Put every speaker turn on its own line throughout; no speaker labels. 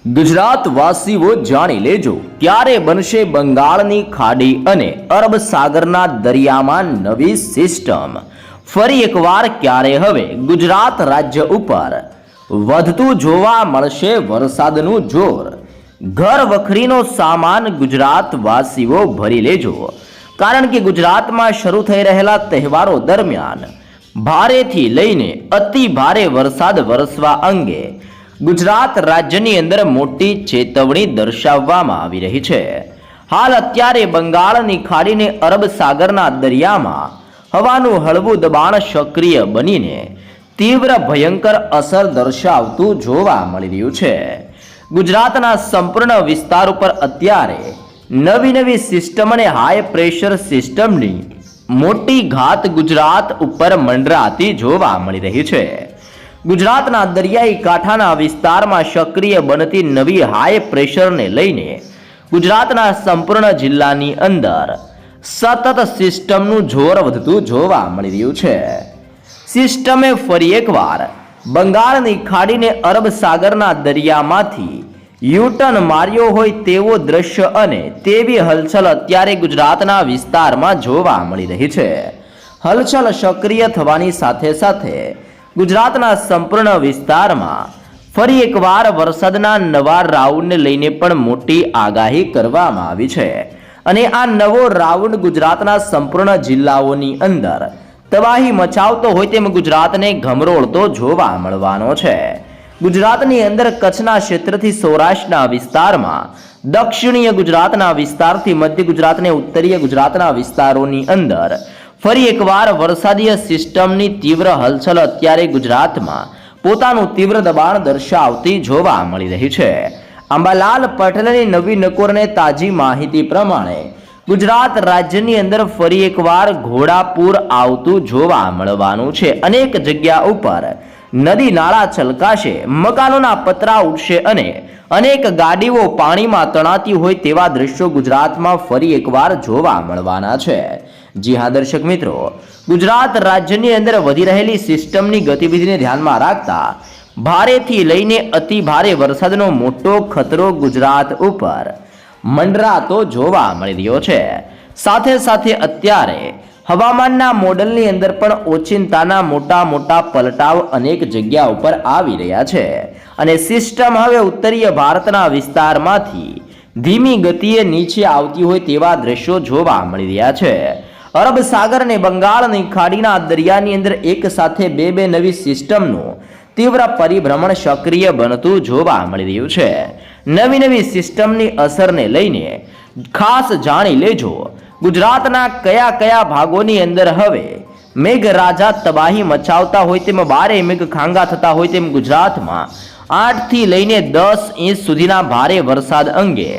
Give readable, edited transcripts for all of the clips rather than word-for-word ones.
ગુજરાત વાસીઓ જાણી લેજો ક્યારે બનશે બંગાળની ખાડી અને અરબ સાગરના દરિયામાં નવી સિસ્ટમ. ફરી એકવાર ક્યારે હવે ગુજરાત રાજ્ય ઉપર વધતું જોવા મળશે વરસાદનું જોર. ઘર વખરીનો સામાન ગુજરાત વાસીઓ ભરી લેજો, કારણ કે ગુજરાતમાં શરૂ થઈ રહેલા તહેવારો દરમિયાન ભારેથી લઈને અતિ ભારે વરસાદ વરસવા અંગે ગુજરાત રાજ્યની અંદર મોટી ચેતવણી દર્શાવવામાં આવી રહી છે. હાલ અત્યારે બંગાળની ખાડીને અરબ સાગરના દરિયામાં હવાનું હળવું દબાણ સક્રિય બનીને તીવ્ર ભયંકર અસર દર્શાવતું જોવા મળી રહ્યું છે. ગુજરાતના સંપૂર્ણ વિસ્તાર ઉપર અત્યારે નવી સિસ્ટમ અને હાઈ પ્રેશર સિસ્ટમની મોટી ઘાત ગુજરાત ઉપર મંડરાતી જોવા મળી રહી છે. ગુજરાતના દરિયાઈ કાંઠાના વિસ્તારમાં સક્રિય બનતી નવી હાઈ પ્રેશરને લઈને ગુજરાતના સંપૂર્ણ જિલ્લાની અંદર સતત સિસ્ટમનું જોર વધતું જોવા મળી રહ્યું છે. સિસ્ટમે ફરી એકવાર બંગાળની ખાડીને અરબ સાગરના દરિયામાંથી યુટર્ન માર્યો હોય તેવો દ્રશ્ય અને તેવી હલચલ અત્યારે ગુજરાતના વિસ્તારમાં જોવા મળી રહી છે. હલચલ સક્રિય થવાની સાથે સાથે ગુજરાતના સંપૂર્ણ વિસ્તારમાં ફરી એકવાર વરસાદના નવા રાઉન્ડને લઈને પણ મોટી આગાહી કરવામાં આવી છે. અને આ નવો રાઉન્ડ ગુજરાતના સંપૂર્ણ જિલ્લાઓની અંદર તબાહી મચાવતો હોય તેમ ગુજરાતને ગમરોળતો જોવા મળવાનો છે. ગુજરાતની અંદર કચ્છના ક્ષેત્રથી સૌરાષ્ટ્રના વિસ્તારમાં, દક્ષિણીય ગુજરાતના વિસ્તારથી મધ્ય ગુજરાતને ઉત્તરીય ગુજરાતના વિસ્તારોની અંદર ફરી એકવાર વરસાદીય સિસ્ટમની તીવ્ર હલચલ અત્યારે ગુજરાતમાં પોતાનું તીવ્ર દબાણ દર્શાવતી જોવા મળી રહી છે. અંબાલાલ પટેલની નવી નકોરને તાજી માહિતી પ્રમાણે ગુજરાત રાજ્યની અંદર ફરી એકવાર ઘોડાપૂર આવતું જોવા મળવાનું છે. અનેક જગ્યા ઉપર નદી નાળા છલકાશે, મકાનોના પતરા ઉડશે અને અનેક ગાડીઓ પાણીમાં તણાતી હોય તેવા દ્રશ્યો ગુજરાતમાં ફરી એકવાર જોવા મળવાના છે. જી હા દર્શક મિત્રો, ગુજરાત રાજ્યની અંદર વધી રહેલી સિસ્ટમની ગતિવિધિને ધ્યાનમાં રાખતા ભારેથી લઈને અતિ ભારે વરસાદનો મોટો ખતરો ગુજરાત ઉપર મંડરાતો જોવા મળી રહ્યો છે. સાથે સાથે અત્યારે હવામાનના મોડલની અંદર પણ ઓચિંતાના મોટા પલટાવ અનેક જગ્યા ઉપર આવી રહ્યા છે. અને સિસ્ટમ હવે ઉત્તરીય ભારતના વિસ્તારમાંથી ધીમી ગતિએ નીચે આવતી હોય તેવા દ્રશ્યો જોવા મળી રહ્યા છે. અરબ સાગર અને બંગાળની ખાડીના દરિયાની અંદર એક સાથે બે નવી સિસ્ટમનું તીવ્ર પરિભ્રમણ સક્રિય બનતું જોવા મળી રહ્યું છે. નવી સિસ્ટમની અસરને લઈને ખાસ જાણી લેજો ગુજરાતના કયા ભાગોની અંદર હવે મેઘરાજા તબાહી મચાવતા હોય તેમ ભારે મેઘ ખાંગા થતા હોય તેમ ગુજરાતમાં 8 થી લઈને 10 ઇંચ સુધીના ભારે વરસાદ અંગે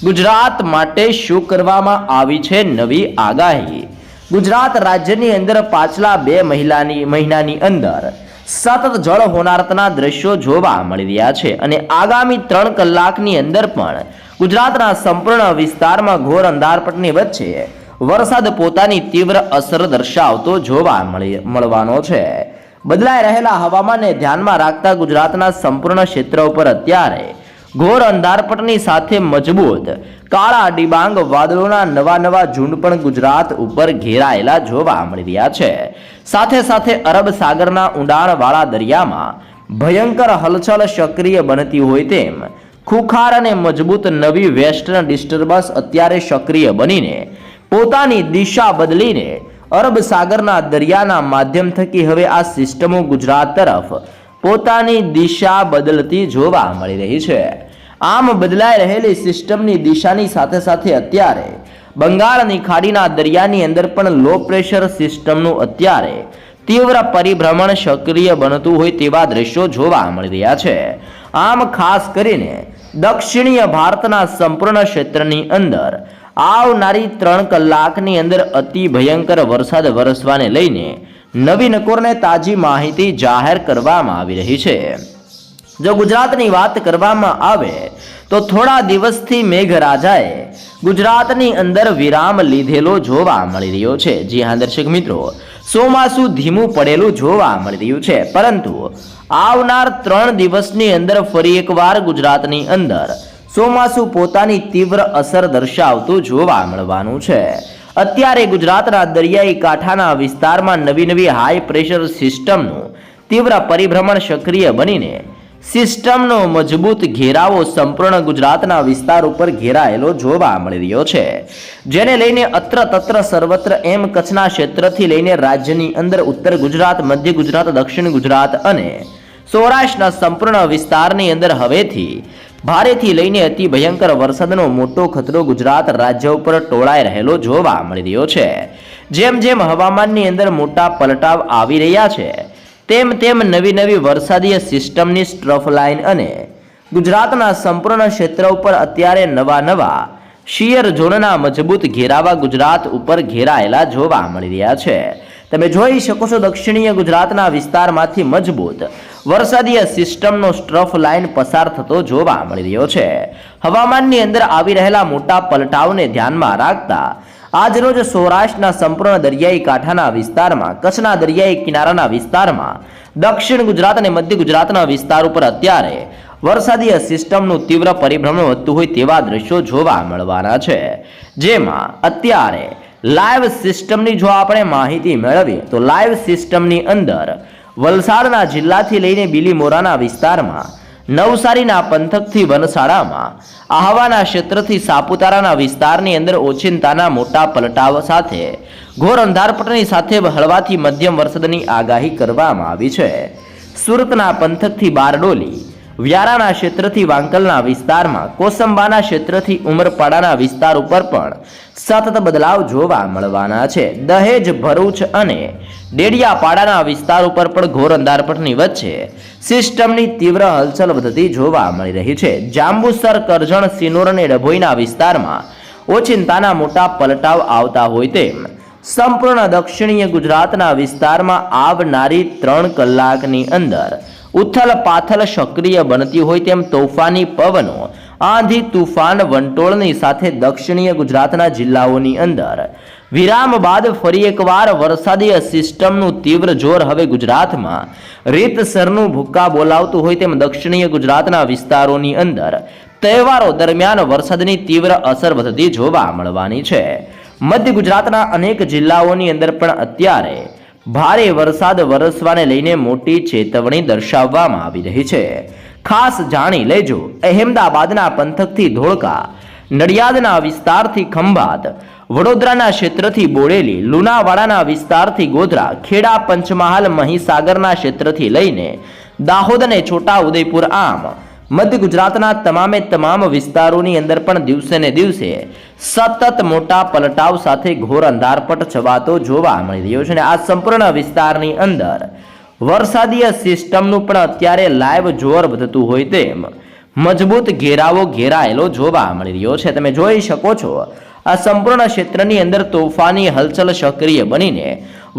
ગુજરાત માટે શું કરવામાં આવી છે નવી આગાહી. ગુજરાત રાજ્યની અંદર પાછલા 2 મહિનાની અંદર સતત જળ હોનારતના દ્રશ્યો જોવા મળી રહ્યા છે. અને આગામી 3 કલાકની અંદર પણ ગુજરાતના સંપૂર્ણ વિસ્તારમાં ઘોર અંધારપટની વચ્ચે વરસાદ પોતાની તીવ્ર અસર દર્શાવતો જોવા મળવાનો છે. બદલાઈ રહેલા હવામાનને ધ્યાનમાં રાખતા ગુજરાતના સંપૂર્ણ ક્ષેત્ર ઉપર અત્યારે ઘોર અંધારપટની સાથે મજબૂત કાળા ડિબાંગ વાદળોના નવા ઝુંડ પણ ગુજરાત ઉપર ઘેરાયેલા જોવા મળી રહ્યા છે. સાથે અરબ સાગરના ઊંડાણવાળા દરિયામાં ભયંકર હલચલ સક્રિય બનતી હોય તેમ ખુખાર અને મજબૂત નવી વેસ્ટર્ન ડિસ્ટર્બન્સ અત્યારે સક્રિય બનીને પોતાની દિશા બદલીને અરબ સાગરના દરિયાના માધ્યમ થકી હવે આ સિસ્ટમો ગુજરાત તરફ પોતાની દિશા બદલતી જોવા મળી રહી છે. આમ બદલાઈ રહેલી સિસ્ટમની દિશાની સાથે અત્યારે બંગાળની ખાડીના દરિયાની અંદર પણ લો પ્રેશર સિસ્ટમનું અત્યારે તીવ્ર પરિભ્રમણ સક્રિય બનતું હોય તેવા દ્રશ્યો જોવા મળી રહ્યા છે. આમ ખાસ કરીને દક્ષિણીય ભારતના સંપૂર્ણ ક્ષેત્રની અંદર આવનારી 3 કલાકની અંદર અતિ ભયંકર વરસાદ વરસવાને લઈને નવી નકોરને તાજી માહિતી જાહેર કરવામાં આવી રહી છે. જો ગુજરાતની વાત કરવામાં આવે તો થોડા દિવસથી મેઘરાજાએ ગુજરાતની અંદર વિરામ લીધેલો જોવા મળી રહ્યો છે. જી હા દર્શક મિત્રો, ચોમાસું ધીમું પડેલું જોવા મળી રહ્યું છે, પરંતુ આવનાર 3 દિવસની અંદર ફરી એકવાર ગુજરાતની અંદર ચોમાસું પોતાની તીવ્ર અસર દર્શાવતું જોવા મળવાનું છે. અત્યારે ગુજરાતના દરિયાઈ કાંઠાના વિસ્તારમાં નવી હાઈ પ્રેશર સિસ્ટમનું તીવ્ર પરિભ્રમણ સક્રિય બનીને સિસ્ટમનો મજબૂત ઘેરાવો સંપૂર્ણ ગુજરાતના વિસ્તાર ઉપર ઘેરાયેલો જોવા મળી રહ્યો છે, જેને લઈને અત્ર તત્ર સર્વત્ર એમ કચ્છના ક્ષેત્રથી લઈને રાજ્યની અંદર ઉત્તર ગુજરાત, મધ્ય ગુજરાત, દક્ષિણ ગુજરાત અને સૌરાષ્ટ્રના સંપૂર્ણ વિસ્તારની અંદર હવેથી ભારેથી લઈને અતિ ભયંકર વરસાદનો મોટો ખતરો ગુજરાત રાજ્ય ઉપર ટોળાઈ રહેલો જોવા મળી રહ્યો છે. જેમ જેમ હવામાનની અંદર મોટા પલટાવ આવી રહ્યા છે, તેમ તેમ નવી વરસાદીય સિસ્ટમની સ્ટ્રફ લાઇન અને ગુજરાતના સંપૂર્ણ ક્ષેત્ર ઉપર અત્યારે નવા શિયર ઝોનના મજબૂત ઘેરાવા ગુજરાત ઉપર ઘેરાયેલા જોવા મળી રહ્યા છે. તમે જોઈ શકો છો, દક્ષિણીય ગુજરાતના વિસ્તારમાંથી મજબૂત વરસાદીય સિસ્ટમનો સ્ટ્રફ લાઇન પસાર થતો જોવા મળી રહ્યો છે. હવામાનની અંદર આવી રહેલા મોટા પલટાવને ધ્યાનમાં રાખતા આજરોજ સૌરાષ્ટ્રના સંપૂર્ણ દરિયાઈ કાંઠાના વિસ્તારમાં, કચ્છના દરિયાઈ કિનારાના વિસ્તારમાં, દક્ષિણ ગુજરાત અને મધ્ય ગુજરાતના વિસ્તાર ઉપર અત્યારે વરસાદીય સિસ્ટમનું તીવ્ર પરિભ્રમણ વધતું હોય તેવા દ્રશ્યો જોવા મળવાના છે. જેમાં અત્યારે લાઈવ સિસ્ટમની જો આપણે માહિતી મેળવીએ તો લાઈવ સિસ્ટમની અંદર વલસાડના જિલ્લાથી લઈને બીલીમોરાના વિસ્તારમાં, નવસારીના પંથકથી વનસાડામાં, આહવાના ક્ષેત્રથી સાપુતારાના વિસ્તારની અંદર ઓચિંતાના મોટા પલટાવ સાથે ઘોર અંધારપટની સાથે હળવાથી મધ્યમ વરસાદની આગાહી કરવામાં આવી છે. સુરતના પંથકથી બારડોલી, વ્યારાના ક્ષેત્રથી વાંકલના વિસ્તારમાં, કોસંબાના ક્ષેત્રથી ઉમરપાડાના વિસ્તાર ઉપર પણ સતત બદલાવ જોવા મળવાના છે. દહેજ, ભરૂચ અને ડેડિયાપાડાના વિસ્તાર ઉપર પણ ઘોર અંધારપટની વચ્ચે સિસ્ટમની તીવ્ર હલચલ વધતી જોવા મળી રહી છે. જાંબુસર, કરજણ, સિનોર અને ડભોઈના વિસ્તારમાં ઓચિંતાના મોટા પલટાવ આવતા હોય તેમ સંપૂર્ણ દક્ષિણીય ગુજરાતના વિસ્તારમાં આવનારી 3 કલાકની અંદર ઉથલ પાથલ સક્રિય બનતી હોય તેમ તોફાની પવનો, આંધી, તુફાન, વંટોળની સાથે દક્ષિણીય ગુજરાતના જિલ્લાઓની અંદર વિરામ બાદ ફરી એકવાર વરસાદીય સિસ્ટમનું તીવ્ર જોર હવે ગુજરાતમાં રીતસરનું ભૂક્કા બોલાવતું હોય તેમ દક્ષિણીય ગુજરાતના વિસ્તારોની અંદર તહેવારો દરમિયાન વરસાદની તીવ્ર અસર વધતી જોવા મળવાની છે. મધ્ય ગુજરાતના અનેક જિલ્લાઓની અંદર પણ અત્યારે ભારે વરસાદ વરસવાને લઈને મોટી ચેતવણી દર્શાવવામાં આવી રહી છે. ખાસ જાણી લેજો, અહેમદાબાદના પંથકથી ધોળકા, નડિયાદના વિસ્તારથી ખંભાત, વડોદરાના ક્ષેત્રથી બોડેલી, લુણાવાડાના વિસ્તારથી ગોધરા, ખેડા, પંચમહાલ, મહીસાગરના ક્ષેત્રથી લઈને દાહોદ અને છોટા ઉદેપુર, આમ મધ્ય ગુજરાતના તમામ વિસ્તારોની અંદર પણ દિવસે ને દિવસે સતત મોટા પલટાવ સાથે ઘોર અંધારપટ છવાતો જોવા મળી રહ્યો છે. અને આ સંપૂર્ણ વિસ્તારની અંદર વરસાદીય સિસ્ટમનું પણ અત્યારે લાઈવ જોર વધતું હોય તેમ મજબૂત ઘેરાવો ઘેરાયેલો જોવા મળી રહ્યો છે. તમે જોઈ શકો છો, આ સંપૂર્ણ ક્ષેત્રની અંદર તોફાની હલચલ સક્રિય બનીને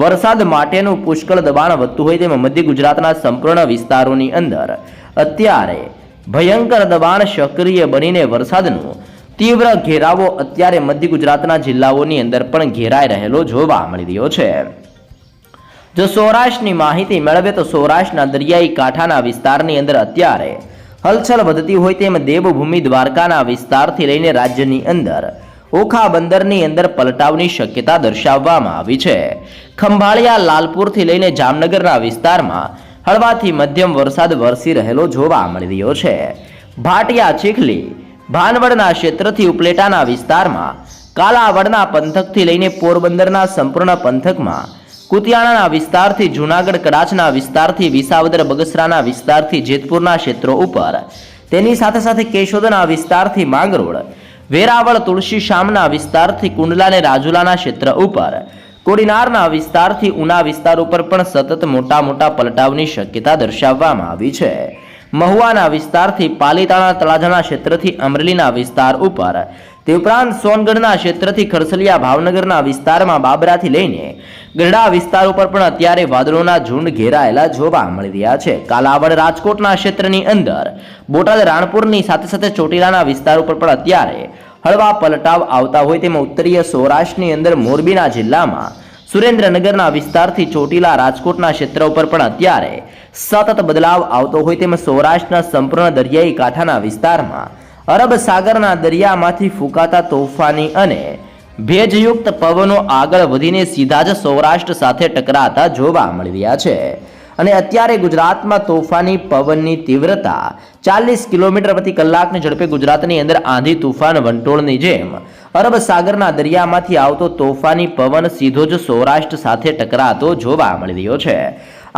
વરસાદ માટેનું પુષ્કળ દબાણ વધતું હોય તેમ મધ્ય ગુજરાતના સંપૂર્ણ વિસ્તારોની અંદર અત્યારે ભયંકર દબાણ સક્રિય બનીને વરસાદનો તીવ્ર ઘેરાવો અત્યારે મધ્ય ગુજરાતના જિલ્લાઓની અંદર પણ ઘેરાઈ રહેલો જોવા મળી રહ્યો છે. જો સૌરાષ્ટ્રની માહિતી મેળવે તો સૌરાષ્ટ્રના દરિયાઈ કાંઠાના વિસ્તારની અંદર અત્યારે હલચલ વધતી હોય તેમ દેવભૂમિ દ્વારકાના વિસ્તારથી લઈને રાજ્યની અંદર ઓખા બંદરની અંદર પલટાવની શક્યતા દર્શાવવામાં આવી છે. ખંભાળિયા, લાલપુરથી લઈને જામનગરના વિસ્તારમાં હળવાથી મધ્યમ વરસાદ વરસી રહેલો જોવા મળી રહ્યો છે. ભાટિયા, ચીખલી, ભાનવડના ક્ષેત્રથી ઉપલેટાના વિસ્તારમાં, કાલાવડના પંથકથી લઈને પોરબંદરના સંપૂર્ણ પંથકમાં, કુતિયાણાના વિસ્તારથી જૂનાગઢ, કડાચના વિસ્તારથી વિસાવદર, બગસરાના વિસ્તારથી જેતપુરના ક્ષેત્રો ઉપર, તેની સાથે સાથે કેશોદના વિસ્તારથી માંગરોળ, વેરાવળ, તુલસી શામના વિસ્તારથી કુંડલા અને રાજુલાના ક્ષેત્ર ઉપર, કોડીનારના વિસ્તારથી ઉના વિસ્તાર ઉપર પણ સતત મોટા પલટાવની શક્યતા દર્શાવવામાં આવી છે. મહુવાના વિસ્તારથી પાલીતાણા, તળાજાના ક્ષેત્રથી અમરેલીના વિસ્તાર ઉપર, તે ઉપરાંત સોનગઢના ક્ષેત્રથી ખરસલિયા, ભાવનગરના વિસ્તારમાં બાબરાથી લઈને ગઢડા વિસ્તાર ઉપર પણ અત્યારે વાદળોના ઝુંડ ઘેરાયેલા જોવા મળી રહ્યા છે. કાલાવડ, રાજકોટના ક્ષેત્રની અંદર, બોટાદ, રાણપુરની સાથે સાથે ચોટીલાના વિસ્તાર ઉપર પણ અત્યારે હળવા પલટાવ આવતા હોય તેમાં ઉત્તરીય સૌરાષ્ટ્રની અંદર મોરબીના જિલ્લામાં સુરેન્દ્રનગરના વિસ્તારથી ચોટીલા રાજકોટના ક્ષેત્ર ઉપર પણ અત્યારે સતત બદલાવ આવતો હોય તેમ સૌરાષ્ટ્રના સંપૂર્ણ દરિયાઈ કાંઠાના વિસ્તારમાં અરબ સાગરના દરિયામાંથી ફૂંકાતા તોફાની અને ભેજયુક્ત પવનો આગળ વધીને સીધા જ સૌરાષ્ટ્ર સાથે ટકરાતા જોવા મળી રહ્યા છે અને અત્યારે ગુજરાતમાં તોફાની પવનની તીવ્રતા 40 કિલોમીટર પ્રતિ કલાકની ઝડપે ગુજરાતની અંદર આંધી તુફાન વંટોળની જેમ અરબ સાગરના દરિયામાંથી આવતો તોફાની પવન સીધો જ સૌરાષ્ટ્ર સાથે ટકરાતો જોવા મળી રહ્યો છે.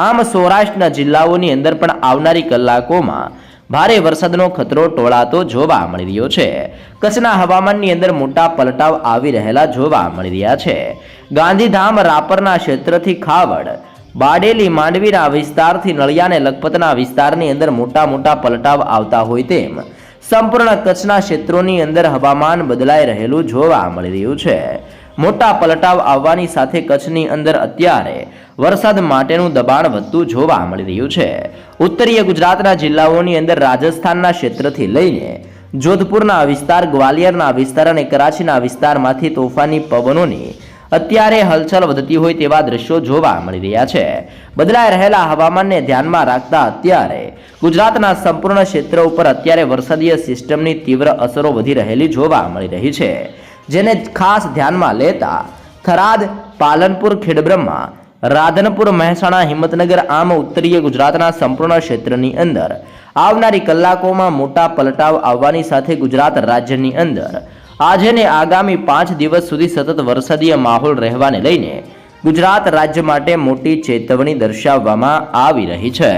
આમ સૌરાષ્ટ્રના જિલ્લાઓની અંદર પણ આવનારી કલાકોમાં ભારે વરસાદનો ખતરો ટોળાતો જોવા મળી રહ્યો છે. કચ્છના હવામાનની અંદર મોટા પલટાવ આવી રહેલા જોવા મળી રહ્યા છે. ગાંધીધામ રાપરના ક્ષેત્રથી ખાવડ, બાડેલી, માંડવીના વિસ્તારથી નળિયા અને લખપતના વિસ્તારની અંદર મોટા પલટાવ આવતા હોય તેમ સંપૂર્ણ કચ્છના ક્ષેત્રોની અંદર હવામાન બદલાઈ રહેલું જોવા મળી રહ્યું છે. મોટા પલટાવ આવવાની સાથે કચ્છની અંદર અત્યારે વરસાદ માટેનું દબાણ વધતું જોવા મળી રહ્યું છે. ઉત્તરીય ગુજરાતના જિલ્લાઓની અંદર રાજસ્થાનના ક્ષેત્રથી લઈને જોધપુરના વિસ્તાર, ગ્વાલિયરના વિસ્તાર અને કરાચીના વિસ્તારમાંથી તોફાની પવનોની અત્યારે હલચલ વધતી હોય તેવા દ્રશ્યો જોવા મળી રહ્યા છે. બદલાઈ રહેલા હવામાનને ધ્યાનમાં રાખતા અત્યારે ગુજરાતના સંપૂર્ણ ક્ષેત્ર ઉપર અત્યારે વરસાદીય સિસ્ટમની તીવ્ર અસરો વધી રહેલી જોવા મળી રહી છે, જેને ખાસ ધ્યાનમાં લેતા થરાદ, પાલનપુર, ખેડબ્રહ્મા, રાધનપુર, મહેસાણા, હિંમતનગર આમ ઉત્તરીય ગુજરાતના સંપૂર્ણ ક્ષેત્રની અંદર આવનારી કલાકોમાં મોટા પલટાવ આવવાની સાથે ગુજરાત રાજ્યની અંદર આજે ને આગામી 5 દિવસ સુધી સતત વરસાદીય માહોલ રહેવાને લઈને ગુજરાત રાજ્ય માટે મોટી ચેતવણી દર્શાવવામાં આવી રહી છે.